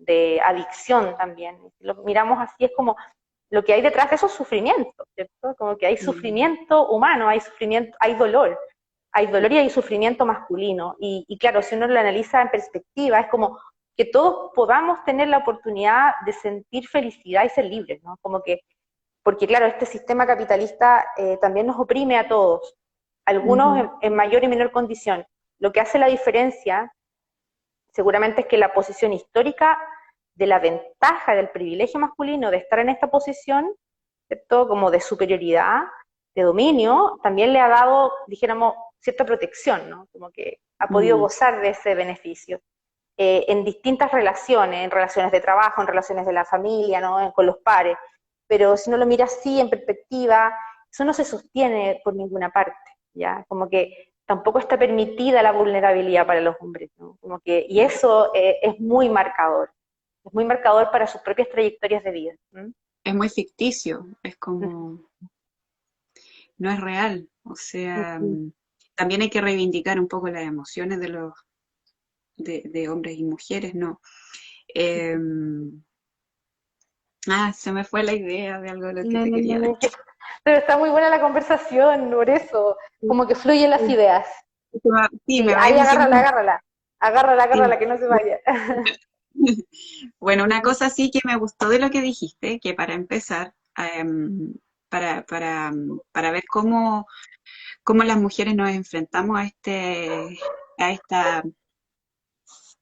de adicción también. Si lo miramos así, es como lo que hay detrás de esos sufrimientos, ¿cierto? Como que hay Mm. sufrimiento humano, hay sufrimiento, hay dolor y hay sufrimiento masculino. Y claro, si uno lo analiza en perspectiva, es como que todos podamos tener la oportunidad de sentir felicidad y ser libres, ¿no? Como que, porque claro, este sistema capitalista también nos oprime a todos, algunos Ujú. en mayor y menor condición. Lo que hace la diferencia seguramente es que la posición histórica de la ventaja del privilegio masculino de estar en esta posición, ¿cierto? Como de superioridad, de dominio, también le ha dado, dijéramos, cierta protección, ¿no? Como que ha podido Mm. gozar de ese beneficio. En distintas relaciones, en relaciones de trabajo, en relaciones de la familia, ¿no? Con los pares. Pero si uno lo mira así, en perspectiva, eso no se sostiene por ninguna parte, ¿ya? Como que tampoco está permitida la vulnerabilidad para los hombres, ¿no? Como que, y eso es muy marcador para sus propias trayectorias de vida. ¿M? Es muy ficticio, es como, no es real, o sea, también hay que reivindicar un poco las emociones de los de hombres y mujeres, ¿no? Eh, se me fue la idea de algo de lo que te quería decir. Pero está muy buena la conversación, por eso, como que fluyen las Sí, ideas. sí, Sí, me vais ahí diciendo. agárrala, Sí. que no se vaya. Bueno, una cosa sí que me gustó de lo que dijiste, que para empezar, para ver cómo las mujeres nos enfrentamos a esta,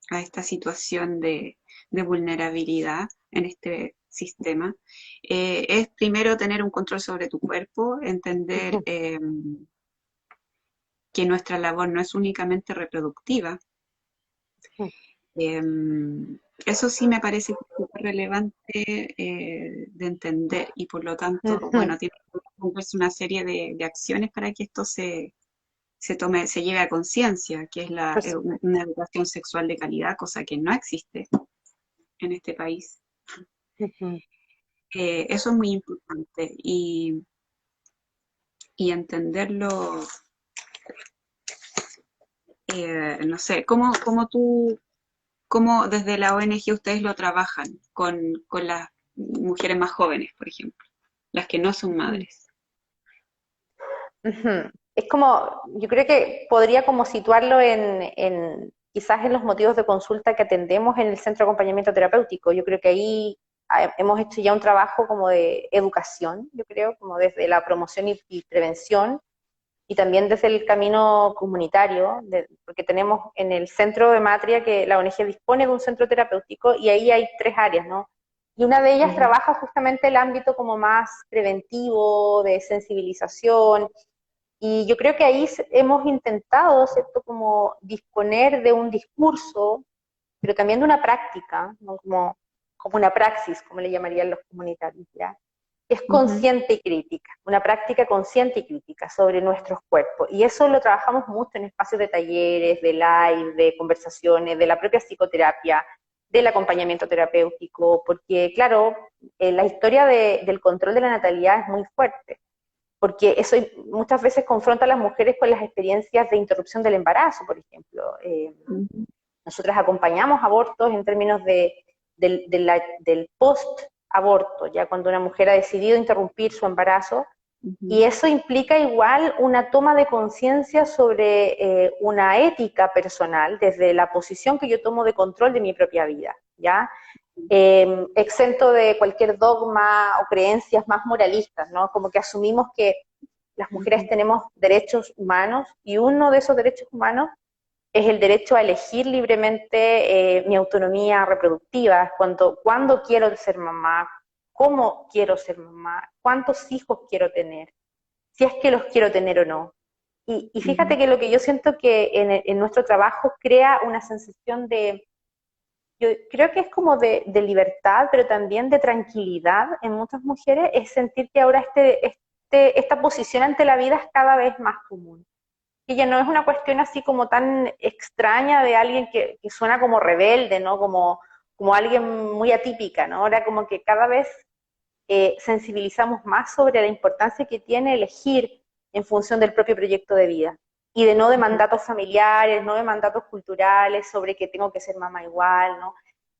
a esta situación de vulnerabilidad en este sistema, es primero tener un control sobre tu cuerpo, entender que nuestra labor no es únicamente reproductiva. Eh, Eso sí me parece súper relevante de entender y por lo tanto, bueno, tiene que cumplirse una serie de acciones para que esto se lleve a conciencia, que es una educación sexual de calidad, cosa que no existe en este país. Eso es muy importante y entenderlo, no sé, cómo desde la ONG ustedes lo trabajan con las mujeres más jóvenes, por ejemplo, las que no son madres. Es como, yo creo que podría como situarlo quizás en los motivos de consulta que atendemos en el centro de acompañamiento terapéutico. Yo creo que ahí hemos hecho ya un trabajo como de educación, yo creo, como desde la promoción y prevención, y también desde el camino comunitario, porque tenemos en el centro de Matria que la ONG dispone de un centro terapéutico y ahí hay tres áreas, ¿no? Y una de ellas Ujú. trabaja justamente el ámbito como más preventivo, de sensibilización, y yo creo que ahí hemos intentado, ¿cierto?, como disponer de un discurso, pero también de una práctica, ¿no? Como una praxis, como le llamarían los comunitarios, ¿ya? Que es Ujú. consciente y crítica, una práctica consciente y crítica sobre nuestros cuerpos. Y eso lo trabajamos mucho en espacios de talleres, de live, de conversaciones, de la propia psicoterapia, del acompañamiento terapéutico, porque claro, la historia del control de la natalidad es muy fuerte. porque eso muchas veces confronta a las mujeres con las experiencias de interrupción del embarazo, por ejemplo. Nosotras acompañamos abortos en términos del post-aborto, ya cuando una mujer ha decidido interrumpir su embarazo, y eso implica igual una toma de conciencia sobre una ética personal desde la posición que yo tomo de control de mi propia vida, ¿ya? Exento de cualquier dogma o creencias más moralistas, ¿no? Como que asumimos que las mujeres tenemos derechos humanos y uno de esos derechos humanos es el derecho a elegir libremente mi autonomía reproductiva, cuándo quiero ser mamá, cómo quiero ser mamá, cuántos hijos quiero tener, si es que los quiero tener o no. Y fíjate que lo que yo siento que en nuestro trabajo crea una sensación yo creo que es como de libertad, pero también de tranquilidad en muchas mujeres, es sentir que ahora esta posición ante la vida es cada vez más común. Que ya no es una cuestión así como tan extraña de alguien que suena como rebelde, ¿no? Como alguien muy atípica, ¿no? Ahora como que cada vez sensibilizamos más sobre la importancia que tiene elegir en función del propio proyecto de vida y de no de mandatos familiares, no de mandatos culturales sobre que tengo que ser mamá igual, ¿no?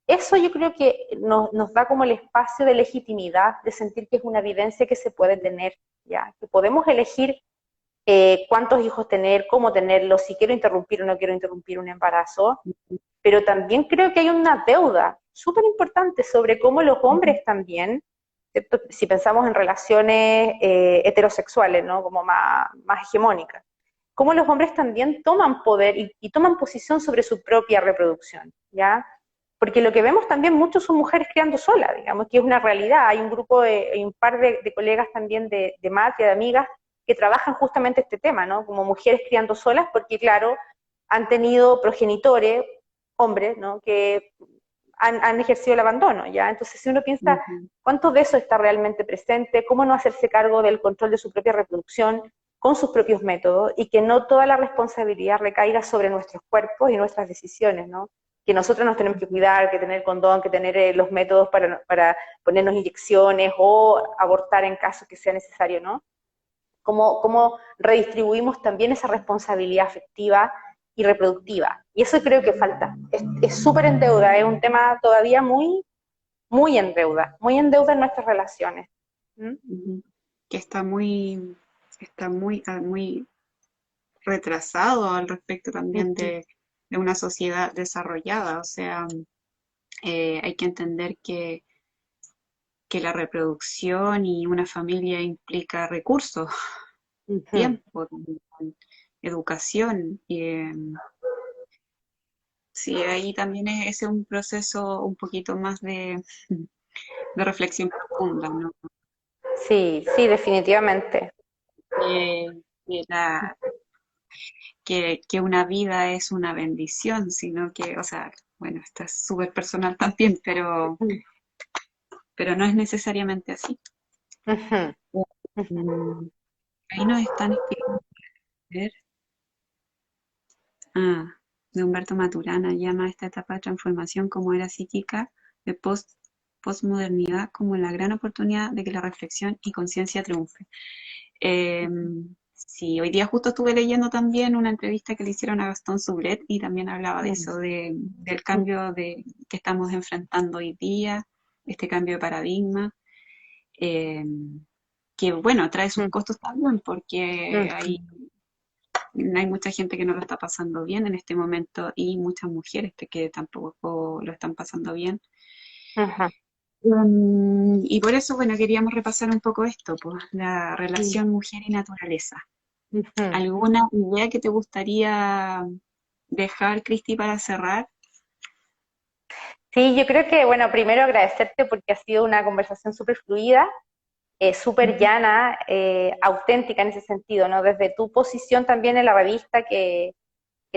Eso yo creo que nos da como el espacio de legitimidad, de sentir que es una vivencia que se puede tener, ¿ya? Que podemos elegir cuántos hijos tener, cómo tenerlos, si quiero interrumpir o no quiero interrumpir un embarazo, pero también creo que hay una deuda súper importante sobre cómo los hombres también, ¿cierto? Si pensamos en relaciones heterosexuales, ¿no? Como más hegemónicas, cómo los hombres también toman poder y toman posición sobre su propia reproducción, ¿ya? Porque lo que vemos también muchos son mujeres criando solas, digamos, que es una realidad. Hay hay un par de colegas también de Matria, de amigas, que trabajan justamente este tema, ¿no? Como mujeres criando solas, porque claro, han tenido progenitores, hombres, ¿no? Que han ejercido el abandono, ¿ya? Entonces, si uno piensa, ¿cuánto de eso está realmente presente? ¿Cómo no hacerse cargo del control de su propia reproducción con sus propios métodos y que no toda la responsabilidad recaiga sobre nuestros cuerpos y nuestras decisiones, ¿no? Que nosotros nos tenemos que cuidar, que tener condón, que tener los métodos para ponernos inyecciones o abortar en caso que sea necesario, ¿no? Cómo redistribuimos también esa responsabilidad afectiva y reproductiva. Y eso creo que falta. Es súper en deuda, es un tema todavía muy en deuda en nuestras relaciones. Que muy retrasado al respecto también de una sociedad desarrollada. O sea, hay que entender que la reproducción y una familia implica recursos, tiempo, educación. Sí, ahí también ese es un proceso un poquito más de reflexión profunda, ¿no? Sí, sí, definitivamente. Que, que la- que una vida es una bendición, sino que, o sea, bueno, esto es súper personal también, pero no es necesariamente así. Mm, Ahí nos están escribiendo, a ver. Ah, de Humberto Maturana llama a esta etapa de transformación como era psíquica de postmodernidad como la gran oportunidad de que la reflexión y conciencia triunfe. Eh, sí, hoy día justo estuve leyendo también una entrevista que le hicieron a Gastón Sublet y también hablaba de eso, del cambio que estamos enfrentando hoy día, este cambio de paradigma, eh, que bueno, trae sus costos también porque hay mucha gente que no lo está pasando bien en este momento y muchas mujeres que tampoco lo están pasando bien. Y por eso, bueno, queríamos repasar un poco esto, pues, la relación mujer y naturaleza. ¿Alguna idea que te gustaría dejar, Cristi, para cerrar? Sí, yo creo que, bueno, primero agradecerte porque ha sido una conversación súper fluida, súper llana, auténtica en ese sentido, ¿no? Desde tu posición también en la revista, que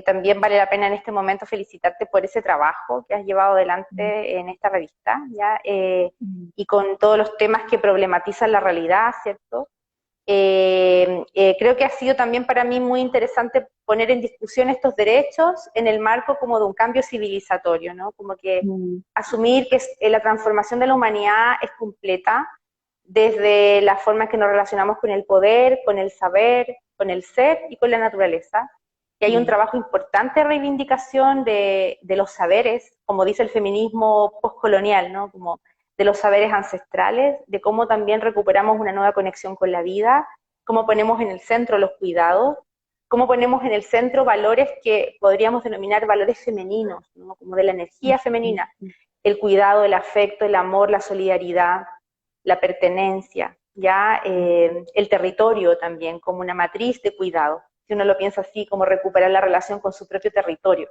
también vale la pena en este momento felicitarte por ese trabajo que has llevado adelante en esta revista, ¿ya? Y con todos los temas que problematizan la realidad, ¿cierto? Creo que ha sido también para mí muy interesante poner en discusión estos derechos en el marco como de un cambio civilizatorio, ¿no? Como que asumir que la transformación de la humanidad es completa desde la forma en que nos relacionamos con el poder, con el saber, con el ser y con la naturaleza. Y hay un trabajo importante de reivindicación de los saberes, como dice el feminismo postcolonial, ¿no? Como de los saberes ancestrales, de cómo también recuperamos una nueva conexión con la vida, cómo ponemos en el centro los cuidados, cómo ponemos en el centro valores que podríamos denominar valores femeninos, ¿no? Como de la energía femenina, el cuidado, el afecto, el amor, la solidaridad, la pertenencia, ya el territorio también como una matriz de cuidado, si uno lo piensa así, como recuperar la relación con su propio territorio.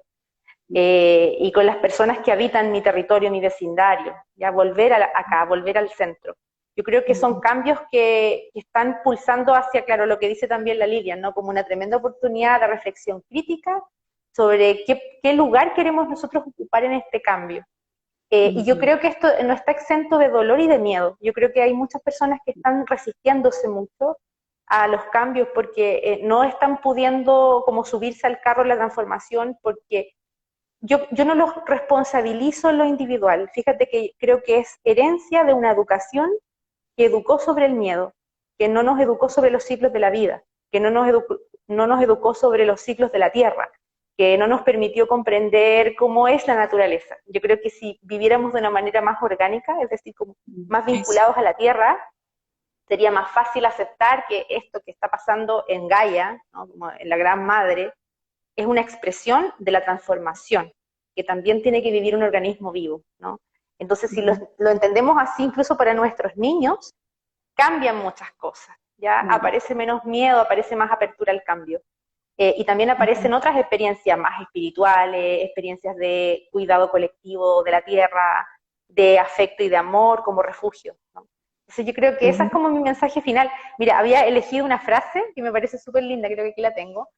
Y con las personas que habitan mi territorio, mi vecindario, ya volver acá, volver al centro. Yo creo que son cambios que están pulsando hacia, claro, lo que dice también la Lidia, ¿no? Como una tremenda oportunidad de reflexión crítica sobre qué lugar queremos nosotros ocupar en este cambio. Y yo creo que esto no está exento de dolor y de miedo. Yo creo que hay muchas personas que están resistiéndose mucho a los cambios porque no están pudiendo como subirse al carro de la transformación porque yo no los responsabilizo en lo individual. Fíjate que creo que es herencia de una educación que educó sobre el miedo, que no nos educó sobre los ciclos de la vida, que no nos educó sobre los ciclos de la tierra, que no nos permitió comprender cómo es la naturaleza. Yo creo que si viviéramos de una manera más orgánica, es decir, como más vinculados a la tierra, sería más fácil aceptar que esto que está pasando en Gaia, ¿no? Como en la Gran Madre, es una expresión de la transformación, que también tiene que vivir un organismo vivo, ¿no? Entonces, si lo entendemos así, incluso para nuestros niños, cambian muchas cosas, ¿ya? Aparece menos miedo, aparece más apertura al cambio. Y también aparecen otras experiencias más espirituales, experiencias de cuidado colectivo de la tierra, de afecto y de amor como refugio, ¿no? Entonces yo creo que esa es como mi mensaje final. Mira, había elegido una frase que me parece súper linda, creo que aquí la tengo,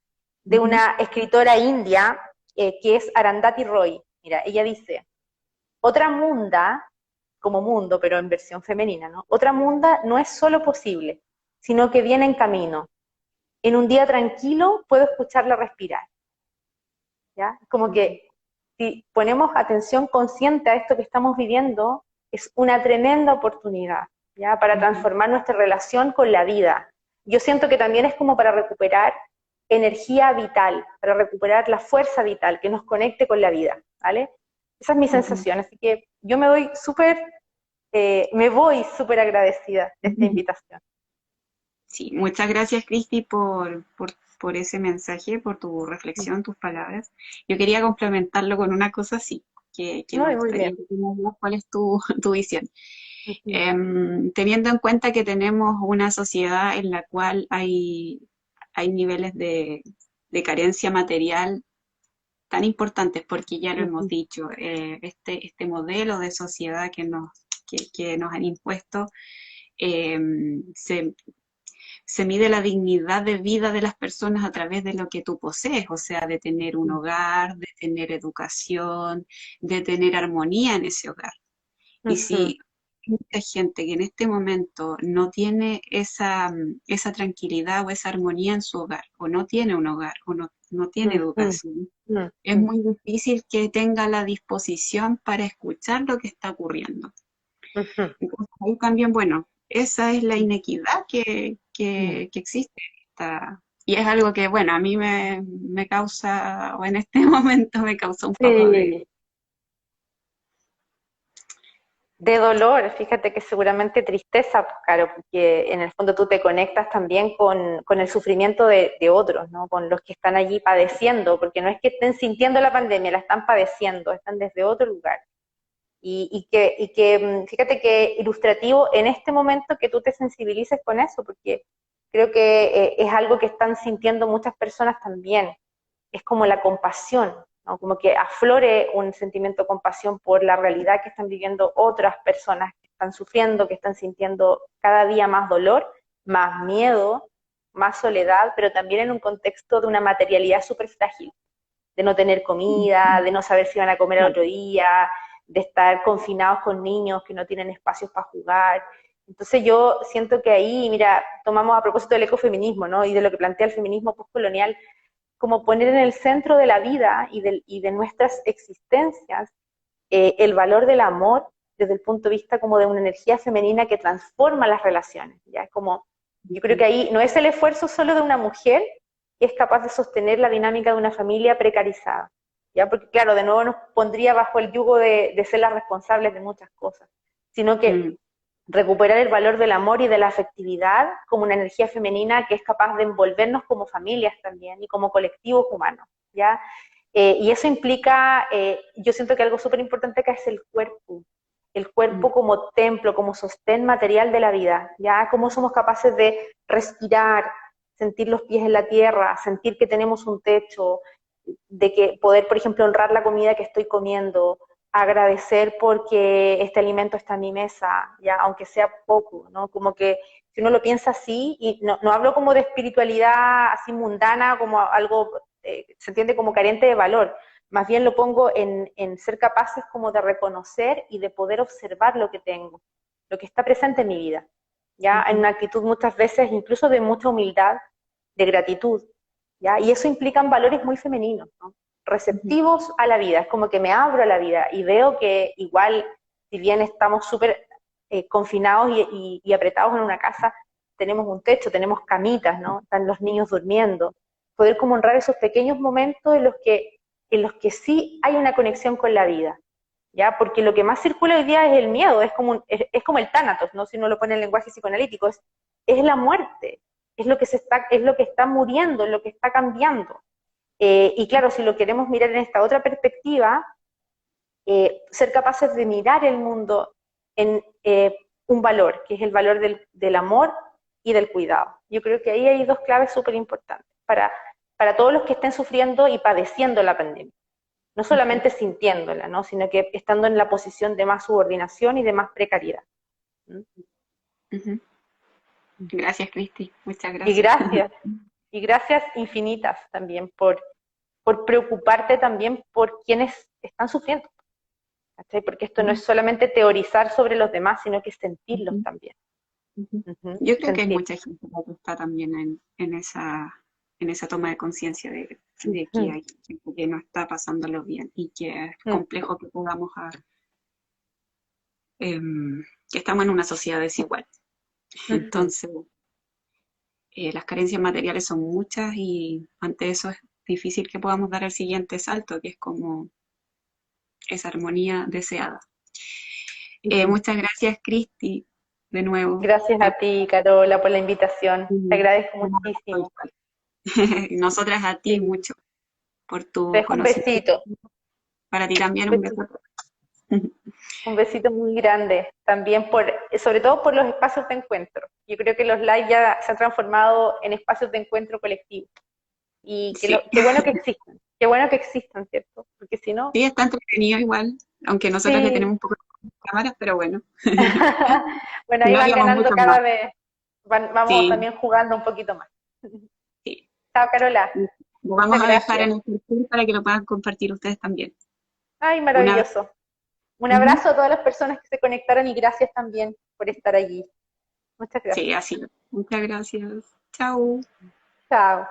de una escritora india que es Arundhati Roy. Mira, ella dice, otra munda, como mundo, pero en versión femenina, ¿no? Otra munda no es solo posible, sino que viene en camino. En un día tranquilo puedo escucharla respirar, ¿ya? Como que si ponemos atención consciente a esto que estamos viviendo, es una tremenda oportunidad, ¿ya? Para transformar nuestra relación con la vida. Yo siento que también es como para recuperar energía vital, para recuperar la fuerza vital que nos conecte con la vida, ¿vale? Esa es mi sensación, así que yo me voy súper agradecida de esta invitación. Sí, muchas gracias, Cristi, por ese mensaje, por tu reflexión, tus palabras. Yo quería complementarlo con una cosa así, que me gustaría que tú me digas cuál es tu visión. Teniendo en cuenta que tenemos una sociedad en la cual hay niveles de carencia material tan importantes, porque ya lo hemos dicho, este modelo de sociedad que nos han impuesto eh, se, se mide la dignidad de vida de las personas a través de lo que tú posees, o sea, de tener un hogar, de tener educación, de tener armonía en ese hogar. Y si hay mucha gente que en este momento no tiene esa tranquilidad o esa armonía en su hogar, o no tiene un hogar, o no tiene educación, es muy difícil que tenga la disposición para escuchar lo que está ocurriendo. Entonces, ahí también, bueno, esa es la inequidad que existe. Y es algo que, bueno, a mí me causa, o en este momento me causa un poco de dolor, fíjate que seguramente tristeza, pues, claro, porque en el fondo tú te conectas también con el sufrimiento de otros, ¿no? Con los que están allí padeciendo, porque no es que estén sintiendo la pandemia, la están padeciendo, están desde otro lugar. Fíjate que ilustrativo en este momento que tú te sensibilices con eso, porque creo que es algo que están sintiendo muchas personas también, es como la compasión, ¿no? Como que aflore un sentimiento de compasión por la realidad que están viviendo otras personas que están sufriendo, que están sintiendo cada día más dolor, más miedo, más soledad, pero también en un contexto de una materialidad súper frágil, de no tener comida, de no saber si van a comer al otro día, de estar confinados con niños que no tienen espacios para jugar. Entonces yo siento que ahí, mira, tomamos a propósito del ecofeminismo, ¿no? Y de lo que plantea el feminismo postcolonial, como poner en el centro de la vida y de nuestras existencias el valor del amor desde el punto de vista como de una energía femenina que transforma las relaciones, ¿ya? Es como, yo creo que ahí no es el esfuerzo solo de una mujer que es capaz de sostener la dinámica de una familia precarizada, ¿ya? Porque claro, de nuevo nos pondría bajo el yugo de ser las responsables de muchas cosas, sino que Mm, recuperar el valor del amor y de la afectividad como una energía femenina que es capaz de envolvernos como familias también y como colectivos humanos, ¿ya? Y eso implica, yo siento que algo súper importante acá es el mm, cuerpo como templo, como sostén material de la vida, ¿ya? Cómo somos capaces de respirar, sentir los pies en la tierra, sentir que tenemos un techo, de que poder, por ejemplo, honrar la comida que estoy comiendo, agradecer porque este alimento está en mi mesa, ya, aunque sea poco, ¿no? Como que si uno lo piensa así, y no hablo como de espiritualidad así mundana, como algo, se entiende como carente de valor, más bien lo pongo en ser capaces como de reconocer y de poder observar lo que tengo, lo que está presente en mi vida, ya, en ujú, una actitud muchas veces incluso de mucha humildad, de gratitud, ¿ya? Y eso implican valores muy femeninos, ¿no? ujú, Receptivos a la vida, es como que me abro a la vida y veo que igual, si bien estamos súper confinados y apretados en una casa, tenemos un techo, tenemos camitas, ¿no? Están los niños durmiendo. Poder como honrar esos pequeños momentos en los que sí hay una conexión con la vida, ¿ya? Porque lo que más circula hoy día es el miedo, es como el tánatos, ¿no? Si uno lo pone en lenguaje psicoanalítico, es la muerte, es lo que está muriendo, es lo que está cambiando. Y claro, si lo queremos mirar en esta otra perspectiva, ser capaces de mirar el mundo en un valor, que es el valor del amor y del cuidado. Yo creo que ahí hay dos claves súper importantes para todos los que estén sufriendo y padeciendo la pandemia. No ujú, solamente sintiéndola, ¿no? Sino que estando en la posición de más subordinación y de más precariedad. ¿Mm? ujú. Gracias, Cristi. Muchas Y gracias. gracias, y gracias infinitas también por preocuparte también por quienes están sufriendo, ¿cachai? Porque esto no es Ujú, solamente teorizar sobre los demás, sino que sentirlos ujú, también. ujú. Ujú, Yo creo que hay sentir. mucha gente que está también en esa toma de conciencia de que Ujú, hay gente que no está pasándolo bien y que es ujú, complejo que podamos que estamos en una sociedad desigual. ujú. Entonces, las carencias materiales son muchas y ante eso es difícil que podamos dar el siguiente salto, que es como esa armonía deseada. Ujú. Muchas gracias, Cristi, de nuevo. Gracias a ti, Carola, por la invitación. Te Y agradezco un abrazo muchísimo. igual. Nosotras a ti Sí. mucho por Te tu dejo un conocimiento. besito. Para ti también un beso. Un besito muy grande, también sobre todo por los espacios de encuentro. Yo creo que los live ya se han transformado en espacios de encuentro colectivo. Y Sí, qué bueno que existan, ¿cierto? Porque si no, sí, está entretenido igual, aunque nosotros le tenemos sí. un poco de cámaras, pero bueno, Bueno, si ahí no van haríamos ganando mucho más. cada vez, vamos Sí, también jugando un poquito más. sí. Chao, Carola. Lo vamos Muchas a dejar gracias. en el perfil para que lo puedan compartir ustedes también. Ay, Un abrazo. maravilloso. Un Ujú. abrazo a todas las personas que se conectaron y gracias también por estar allí. Muchas Sí, gracias. así. Muchas gracias. Chao. Chao.